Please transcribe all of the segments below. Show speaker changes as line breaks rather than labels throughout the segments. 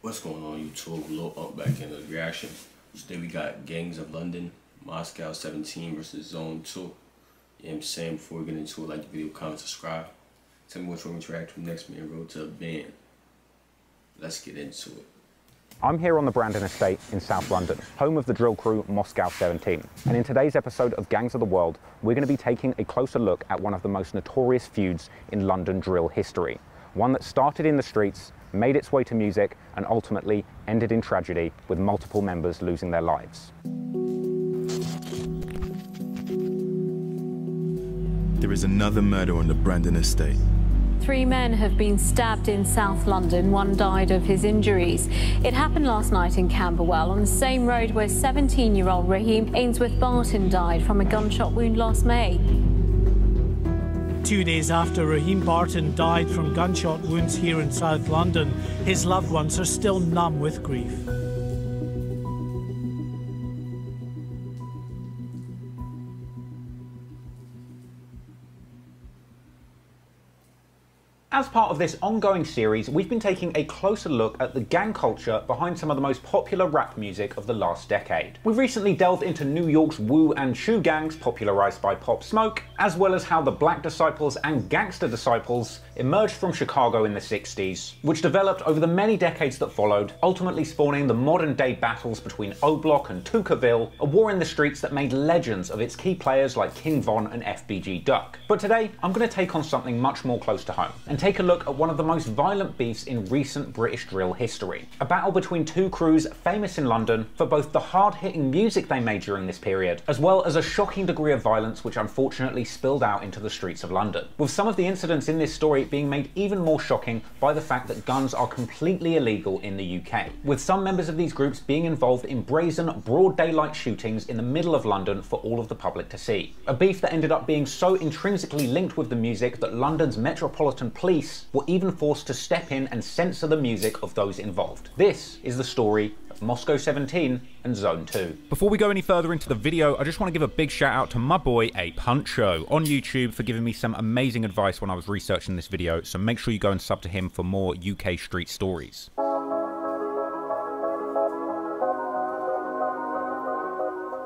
What's going on YouTube? Lil Unc back in the reaction. Today we got Gangs of London, Moscow17 versus Zone2. You know what I'm saying? Before we get into it, like the video, comment, subscribe. Tell me what you want me to react to next, man. Road to a ban. Let's get into it.
I'm here on the Brandon estate in South London, home of the drill crew Moscow17. And in today's episode of Gangs of the World, we're going to be taking a closer look at one of the most notorious feuds in London drill history. One that started in the streets, made its way to music, and ultimately ended in tragedy, with multiple members losing their lives.
There is another murder on the Brandon estate.
3 men have been stabbed in South London. One died of his injuries. It happened last night in Camberwell, on the same road where 17-year-old Raheem Ainsworth Barton died from a gunshot wound last May.
2 days after Raheem Barton died from gunshot wounds here in South London, his loved ones are still numb with grief.
As part of this ongoing series, we've been taking a closer look at the gang culture behind some of the most popular rap music of the last decade. We've recently delved into New York's Wu and Chu gangs, popularized by Pop Smoke, as well as how the Black Disciples and Gangster Disciples emerged from Chicago in the 60s, which developed over the many decades that followed, ultimately spawning the modern-day battles between O Block and Tukaville, a war in the streets that made legends of its key players like King Von and FBG Duck. But today, I'm going to take on something much more close to home, and take a look at one of the most violent beefs in recent British drill history. A battle between two crews famous in London for both the hard-hitting music they made during this period, as well as a shocking degree of violence which unfortunately spilled out into the streets of London, with some of the incidents in this story being made even more shocking by the fact that guns are completely illegal in the UK, with some members of these groups being involved in brazen, broad daylight shootings in the middle of London for all of the public to see. A beef that ended up being so intrinsically linked with the music that London's Metropolitan Police were even forced to step in and censor the music of those involved. This is the story of Moscow17 and Zone2.
Before we go any further into the video, I just want to give a big shout out to my boy A Puncho on YouTube for giving me some amazing advice when I was researching this video, so make sure you go and sub to him for more UK street stories.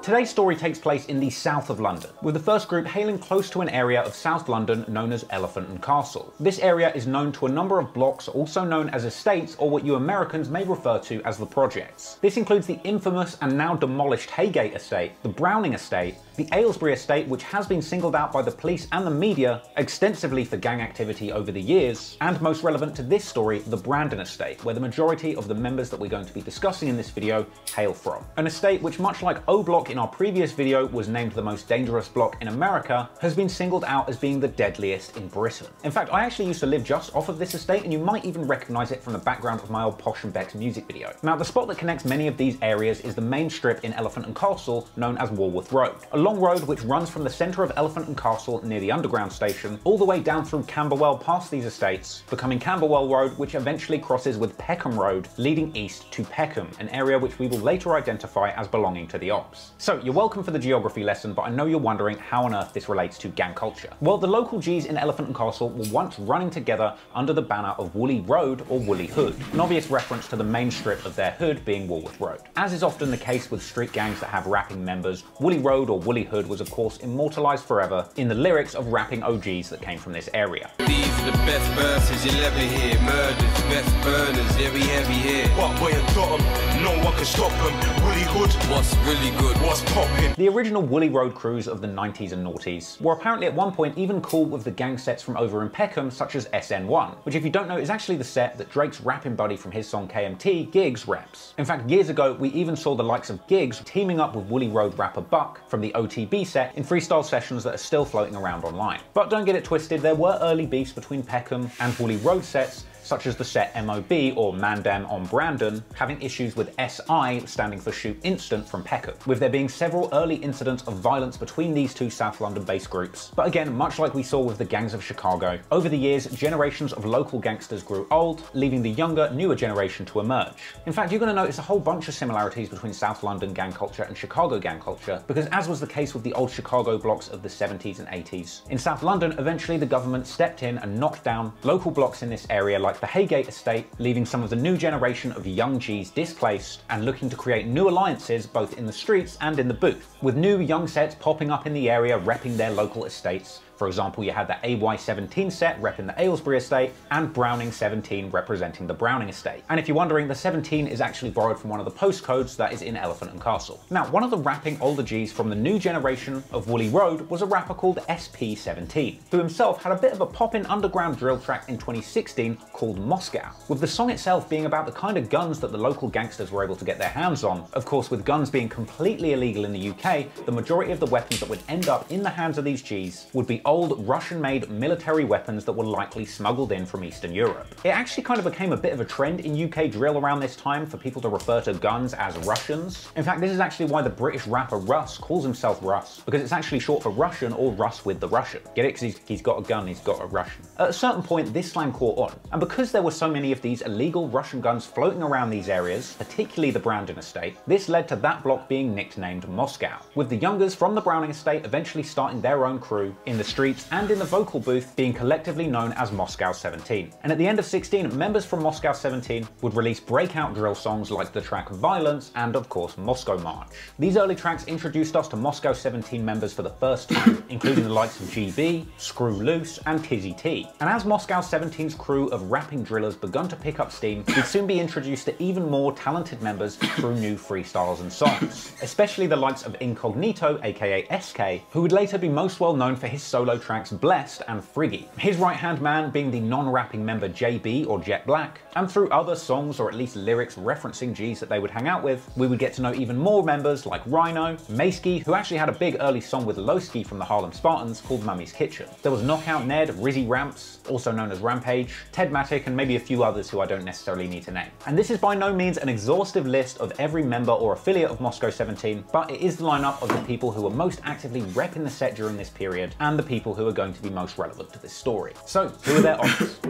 Today's story takes place in the south of London, with the first group hailing close to an area of South London known as Elephant and Castle. This area is known to a number of blocks, also known as estates, or what you Americans may refer to as the projects. This includes the infamous and now demolished Haygate estate, the Browning estate, the Aylesbury estate, which has been singled out by the police and the media extensively for gang activity over the years, and most relevant to this story, the Brandon estate, where the majority of the members that we're going to be discussing in this video hail from. An estate which, much like O Block in our previous video was named the most dangerous block in America, has been singled out as being the deadliest in Britain. In fact, I actually used to live just off of this estate, and you might even recognize it from the background of my old Posh and Beck's music video. Now, the spot that connects many of these areas is the main strip in Elephant and Castle known as Walworth Road, a long road which runs from the centre of Elephant and Castle near the underground station all the way down through Camberwell past these estates, becoming Camberwell Road, which eventually crosses with Peckham Road, leading east to Peckham, an area which we will later identify as belonging to the Ops. So you're welcome for the geography lesson, but I know you're wondering how on earth this relates to gang culture. Well, the local G's in Elephant and Castle were once running together under the banner of Woolly Road or Woolly Hood, an obvious reference to the main strip of their hood being Walworth Road. As is often the case with street gangs that have rapping members, Woolly Road or Woolly Hood was of course immortalised forever in the lyrics of rapping OGs that came from this area.
These are the best verses you'll ever hear. Murders, best burners, every heavy here. What way I got 'em? No one can stop 'em. Woolly Hood, what's really good? What's poppin'?
The original Woolly Road crews of the 90s and noughties were apparently at one point even cool with the gang sets from over in Peckham, such as SN1, which if you don't know is actually the set that Drake's rapping buddy from his song KMT, Giggs, reps. In fact, years ago we even saw the likes of Giggs teaming up with Woolly Road rapper Buck from the OTB set in freestyle sessions that are still floating around online. But don't get it twisted, there were early beefs between Peckham and Woolly Road sets, such as the set MOB or Mandem on Brandon, having issues with SI standing for Shoot Instant from Peckham, with there being several early incidents of violence between these two South London-based groups. But again, much like we saw with the gangs of Chicago, over the years, generations of local gangsters grew old, leaving the younger, newer generation to emerge. In fact, you're going to notice a whole bunch of similarities between South London gang culture and Chicago gang culture, because as was the case with the old Chicago blocks of the 70s and 80s, in South London, eventually the government stepped in and knocked down local blocks in this area like left the Haygate estate, leaving some of the new generation of young G's displaced and looking to create new alliances both in the streets and in the booth, with new young sets popping up in the area repping their local estates. For example, you had the AY17 set repping the Aylesbury estate and Browning 17 representing the Browning estate. And if you're wondering, the 17 is actually borrowed from one of the postcodes that is in Elephant and Castle. Now, one of the rapping older Gs from the new generation of Woolly Road was a rapper called SP17, who himself had a bit of a poppin' underground drill track in 2016 called Moscow, with the song itself being about the kind of guns that the local gangsters were able to get their hands on. Of course, with guns being completely illegal in the UK, the majority of the weapons that would end up in the hands of these Gs would be old Russian-made military weapons that were likely smuggled in from Eastern Europe. It actually kind of became a bit of a trend in UK drill around this time for people to refer to guns as Russians. In fact, this is actually why the British rapper Russ calls himself Russ, because it's actually short for Russian or Russ with the Russian. Get it? Because he's got a gun, he's got a Russian. At a certain point, this slang caught on, and because there were so many of these illegal Russian guns floating around these areas, particularly the Browning estate, this led to that block being nicknamed Moscow, with the youngers from the Browning estate eventually starting their own crew in the streets and in the vocal booth being collectively known as Moscow17. And at the end of 16, members from Moscow17 would release breakout drill songs like the track Violence and of course Moscow March. These early tracks introduced us to Moscow17 members for the first time, including the likes of GB, Screw Loose and Tizzy T. And as Moscow17's crew of rapping drillers begun to pick up steam, we'd soon be introduced to even more talented members through new freestyles and songs, especially the likes of Incognito aka SK, who would later be most well known for his solo tracks Blessed and Friggy, his right-hand man being the non-rapping member JB or Jet Black, and through other songs or at least lyrics referencing Gs that they would hang out with, we would get to know even more members like Rhino, Maysky, who actually had a big early song with Lowski from the Harlem Spartans called Mummy's Kitchen. There was Knockout Ned, Rizzy Ramps, also known as Rampage, Ted Matic, and maybe a few others who I don't necessarily need to name. And this is by no means an exhaustive list of every member or affiliate of Moscow17, but it is the lineup of the people who were most actively repping the set during this period, and the people who are going to be most relevant to this story. So, who are their options?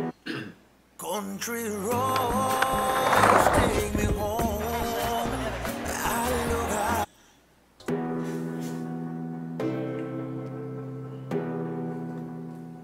Country roads take me home.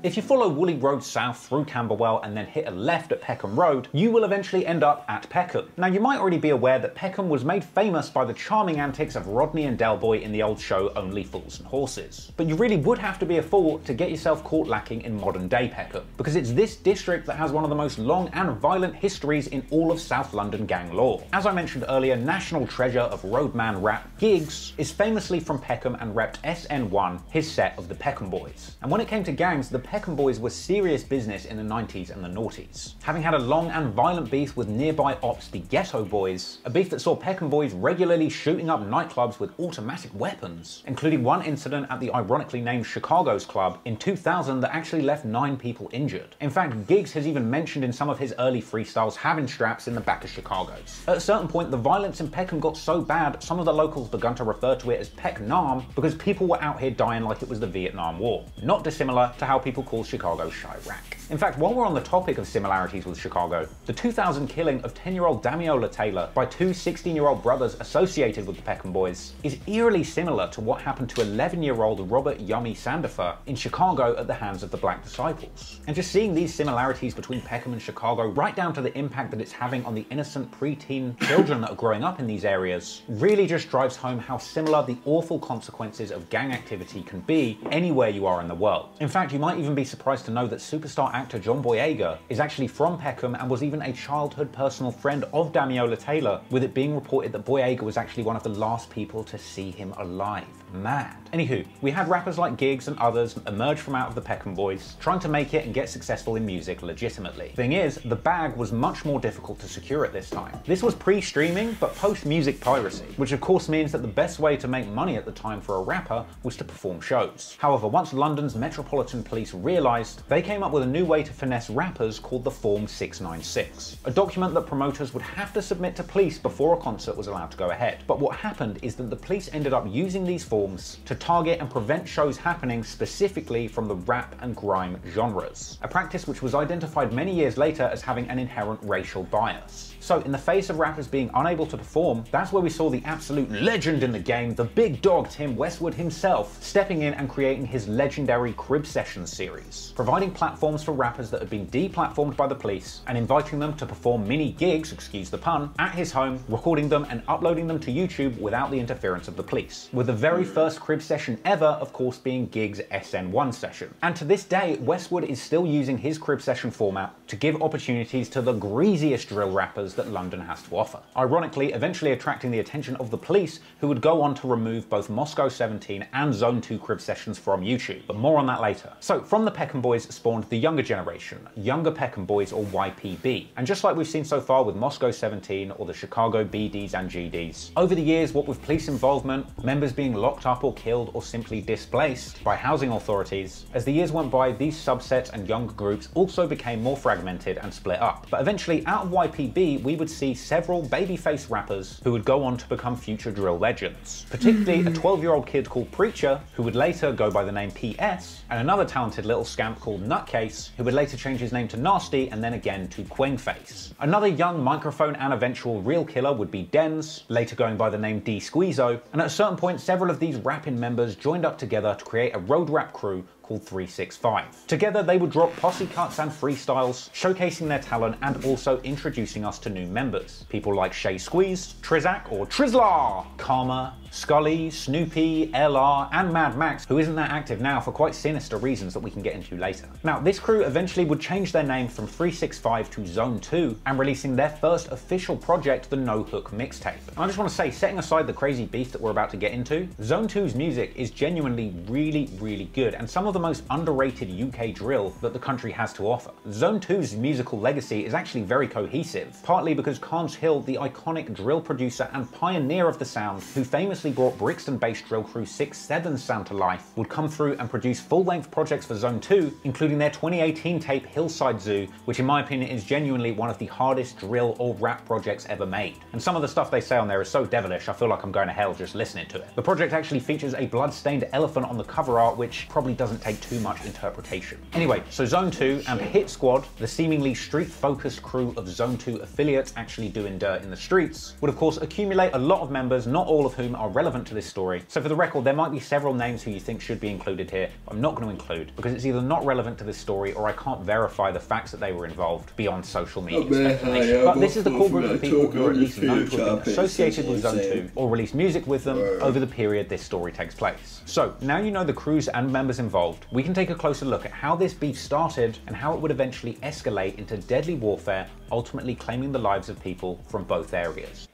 If you follow Woolly Road south through Camberwell and then hit a left at Peckham Road, you will eventually end up at Peckham. Now, you might already be aware that Peckham was made famous by the charming antics of Rodney and Delboy in the old show Only Fools and Horses. But you really would have to be a fool to get yourself caught lacking in modern day Peckham, because it's this district that has one of the most long and violent histories in all of South London gang lore. As I mentioned earlier, national treasure of roadman rap, Giggs, is famously from Peckham and repped SN1, his set of the Peckham Boys. And when it came to gangs, the Peckham Boys were serious business in the 90s and the noughties, having had a long and violent beef with nearby ops the Ghetto Boys, a beef that saw Peckham Boys regularly shooting up nightclubs with automatic weapons, including one incident at the ironically named Chicago's club in 2000 that actually left 9 people injured. In fact, Giggs has even mentioned in some of his early freestyles having straps in the back of Chicago's. At a certain point, the violence in Peckham got so bad, some of the locals began to refer to it as Peck-Nam because people were out here dying like it was the Vietnam War, not dissimilar to how people call Chicago Chirac. In fact, while we're on the topic of similarities with Chicago, the 2000 killing of 10-year-old Damiola Taylor by 2 16-year-old brothers associated with the Peckham Boys is eerily similar to what happened to 11-year-old Robert Yummy Sandifer in Chicago at the hands of the Black Disciples. And just seeing these similarities between Peckham and Chicago, right down to the impact that it's having on the innocent preteen children that are growing up in these areas, really just drives home how similar the awful consequences of gang activity can be anywhere you are in the world. In fact, you might even be surprised to know that superstar actor John Boyega is actually from Peckham and was even a childhood personal friend of Damiola Taylor, with it being reported that Boyega was actually one of the last people to see him alive. Mad. Anywho, we had rappers like Giggs and others emerge from out of the Peckham Boys, trying to make it and get successful in music legitimately. Thing is, the bag was much more difficult to secure at this time. This was pre-streaming, but post-music piracy, which of course means that the best way to make money at the time for a rapper was to perform shows. However, once London's Metropolitan Police realised, they came up with a new way to finesse rappers called the Form 696, a document that promoters would have to submit to police before a concert was allowed to go ahead. But what happened is that the police ended up using these forms to target and prevent shows happening specifically from the rap and grime genres, a practice which was identified many years later as having an inherent racial bias. So in the face of rappers being unable to perform, that's where we saw the absolute legend in the game, the big dog Tim Westwood himself, stepping in and creating his legendary Crib Sessions series. series, providing platforms for rappers that had been deplatformed by the police and inviting them to perform mini gigs, excuse the pun, at his home, recording them and uploading them to YouTube without the interference of the police. With the very first crib session ever, of course, being Gig's SN1 session. And to this day, Westwood is still using his crib session format to give opportunities to the greasiest drill rappers that London has to offer. Ironically, eventually attracting the attention of the police, who would go on to remove both Moscow17 and Zone2 crib sessions from YouTube, but more on that later. So from the Peckham Boys spawned the younger generation, Younger Peckham Boys or YPB. And just like we've seen so far with Moscow17 or the Chicago BDs and GDs, over the years, what with police involvement, members being locked up or killed or simply displaced by housing authorities, as the years went by, these subsets and younger groups also became more fragmented and split up. But eventually, out of YPB, we would see several babyface rappers who would go on to become future drill legends. Particularly a 12-year-old kid called Preacher, who would later go by the name PS, and another talented little scamp called Nutcase, who would later change his name to Nasty and then again to Quengface. Another young microphone and eventual real killer would be Dens, later going by the name D Squeezo, and at a certain point several of these rapping members joined up together to create a road rap crew called 365. Together they would drop posse cuts and freestyles, showcasing their talent and also introducing us to new members. People like Shay Squeeze, Trizak or Trizla, Karma, Scully, Snoopy, LR, and Mad Max, who isn't that active now for quite sinister reasons that we can get into later. Now, this crew eventually would change their name from 365 to Zone2 and releasing their first official project, the No Hook mixtape. And I just want to say, setting aside the crazy beef that we're about to get into, Zone2's music is genuinely really good and some of the most underrated UK drill that the country has to offer. Zone2's musical legacy is actually very cohesive, partly because Carnes Hill, the iconic drill producer and pioneer of the sound, who famously brought Brixton-based drill crew 6-7 sound to life, would come through and produce full-length projects for Zone2, including their 2018 tape Hillside Zoo, which in my opinion is genuinely one of the hardest drill or rap projects ever made. And some of the stuff they say on there is so devilish, I feel like I'm going to hell just listening to it. The project actually features a blood-stained elephant on the cover art, which probably doesn't take too much interpretation. Anyway, so Zone2 and Hit Squad, the seemingly street-focused crew of Zone2 affiliates actually doing dirt in the streets, would of course accumulate a lot of members, not all of whom are relevant to this story. So for the record, there might be several names who you think should be included here, but I'm not going to include because it's either not relevant to this story or I can't verify the facts that they were involved beyond social media speculation. But this is the core group of people who are at least known to have been associated with Zone2 or released music with them over the period this story takes place. So now you know the crews and members involved, we can take a closer look at how this beef started and how it would eventually escalate into deadly warfare, ultimately claiming the lives of people from both areas.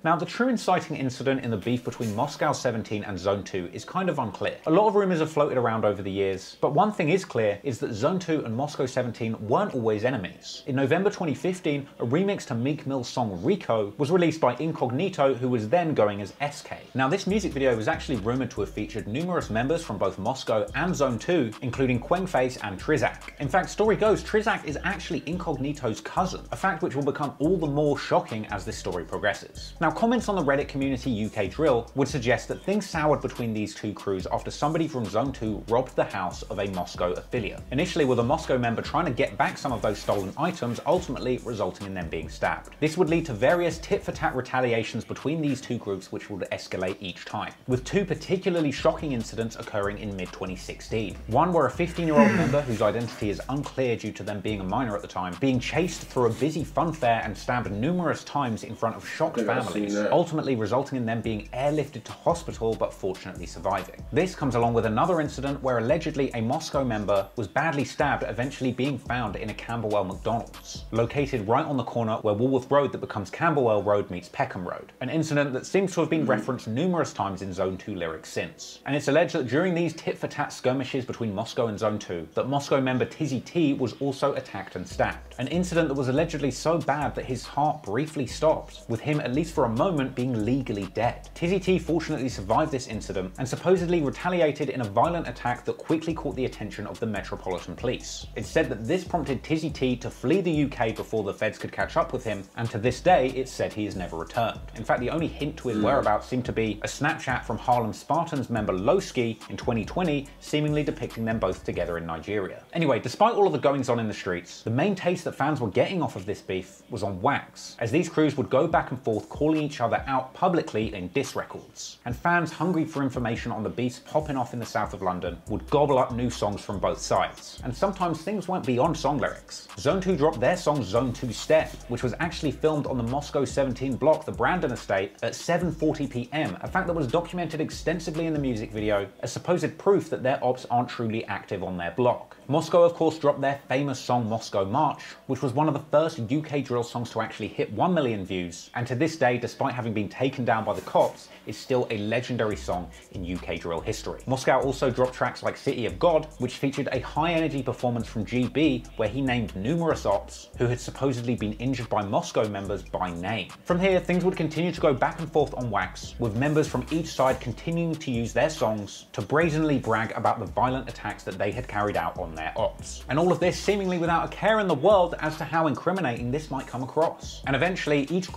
Now, the true inciting incident in the beef between Moscow17 and Zone2 is kind of unclear. A lot of rumours have floated around over the years, but one thing is clear is that Zone2 and Moscow17 weren't always enemies. In November 2015, a remix to Meek Mill's song Rico was released by Incognito, who was then going as SK. Now, this music video was actually rumoured to have featured numerous members from both Moscow and Zone2, including Quengface and Trizak. In fact, story goes, Trizak is actually Incognito's cousin, a fact which will become all the more shocking as this story progresses. Now, comments on the Reddit community UK Drill would suggest that things soured between these two crews after somebody from Zone2 robbed the house of a Moscow affiliate. Initially with a Moscow member trying to get back some of those stolen items, ultimately resulting in them being stabbed. This would lead to various tit-for-tat retaliations between these two groups which would escalate each time, with two particularly shocking incidents occurring in mid-2016. One where a 15-year-old member whose identity is unclear due to them being a minor at the time, being chased through a busy fun fair and stabbed numerous times in front of shocked families, ultimately resulting in them being airlifted to hospital but fortunately surviving. This comes along with another incident where allegedly a Moscow member was badly stabbed, eventually being found in a Camberwell McDonald's, located right on the corner where Woolworth Road that becomes Camberwell Road meets Peckham Road, an incident that seems to have been referenced numerous times in Zone2 lyrics since. And it's alleged that during these tit-for-tat skirmishes between Moscow and Zone2, that Moscow member Tizzy T was also attacked and stabbed, an incident that was allegedly so bad that his heart briefly stopped, with him at least for a moment being legally dead. Tizzy T fortunately survived this incident and supposedly retaliated in a violent attack that quickly caught the attention of the Metropolitan Police. It's said that this prompted Tizzy T to flee the UK before the feds could catch up with him, and to this day it's said he has never returned. In fact, the only hint to his whereabouts seemed to be a Snapchat from Harlem Spartans member Lowski in 2020, seemingly depicting them both together in Nigeria. Anyway, despite all of the goings on in the streets, the main taste that fans were getting off of this beef was on wax, as these crews would go back and forth calling each other out publicly in diss records. And fans hungry for information on the beefs popping off in the south of London would gobble up new songs from both sides. And sometimes things went beyond song lyrics. Zone2 dropped their song Zone2 Step, which was actually filmed on the Moscow17 block, the Brandon estate, at 7:40 p.m, a fact that was documented extensively in the music video as supposed proof that their ops aren't truly active on their block. Moscow, of course, dropped their famous song Moscow March, which was one of the first UK drill songs to actually hit 1 million views, and to this day, despite having been taken down by the cops, is still a legendary song in UK drill history. Moscow also dropped tracks like City of God, which featured a high-energy performance from GB, where he named numerous ops who had supposedly been injured by Moscow members by name. From here, things would continue to go back and forth on wax, with members from each side continuing to use their songs to brazenly brag about the violent attacks that they had carried out on their ops. And all of this seemingly without a care in the world as to how incriminating this might come across. And eventually, each...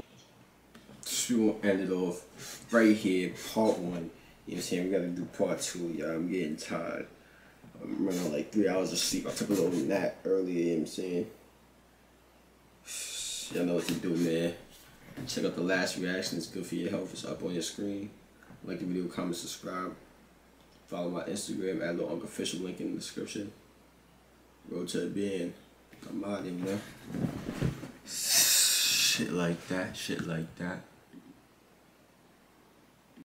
We'll end it off right here, part 1. You know what I'm saying? We gotta do part 2, y'all. I'm getting tired. I'm running like 3 hours of sleep. I took a little nap earlier, you know what I'm saying? Y'all know what to do, man. Check out the last reaction. It's good for your health. It's up on your screen. Like the video, comment, subscribe. Follow my Instagram at Lil Unc official, link in the description. Road to the bin. I'm out of here, man. Shit like that, shit like that.